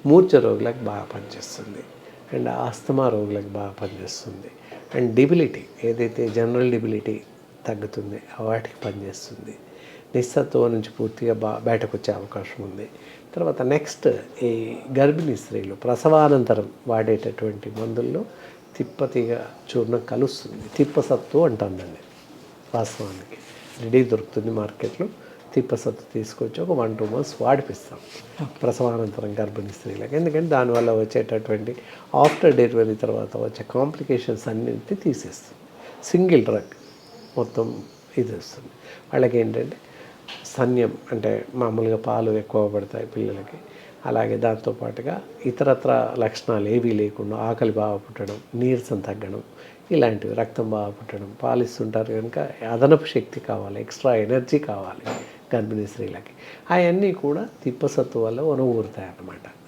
మూర్ఛ రోగులకు బాగా పనిచేస్తుంది, అండ్ ఆస్తమా రోగులకు బాగా పనిచేస్తుంది, అండ్ డిబిలిటీ ఏదైతే జనరల్ డిబిలిటీ తగ్గుతుంది వాటికి పనిచేస్తుంది. నిస్సత్తువ నుంచి పూర్తిగా బయటకు వచ్చే అవకాశం ఉంది. తర్వాత నెక్స్ట్ ఈ గర్భిణీ స్త్రీలు ప్రసవానంతరం వాడేటటువంటి మందుల్లో తిప్పతీగ చూర్ణం కలుస్తుంది. తిప్పసత్తు అంటాం దాన్ని. వాస్తవానికి రెడీ దొరుకుతుంది మార్కెట్లో. తిప్పసత్తు తీసుకొచ్చి ఒక 1-2 months వాడిపిస్తాం ప్రసవానంతరం గర్భిణీ స్త్రీలకు. ఎందుకంటే దానివల్ల వచ్చేటటువంటి ఆఫ్టర్ డెలివరీ తర్వాత వచ్చే కాంప్లికేషన్స్ అన్నింటినీ తీసేస్తుంది. సింగిల్ డ్రగ్ మొత్తం ఇది వస్తుంది. వాళ్ళకి ఏంటంటే స్తన్యం అంటే మామూలుగా పాలు ఎక్కువ పడతాయి పిల్లలకి. అలాగే దాంతోపాటుగా ఇతరత్ర లక్షణాలు ఏవీ లేకుండా ఆకలి బాగా పుట్టడం, నీరసం తగ్గడం, ఇలాంటివి రక్తం బాగా పుట్టడం, పాలిస్తుంటారు కనుక అదనపు శక్తి కావాలి, ఎక్స్ట్రా ఎనర్జీ కావాలి గర్భిణీ స్త్రీలకి. అవన్నీ కూడా తిప్పసత్తు వల్ల ఒనగూరుతాయి అన్నమాట.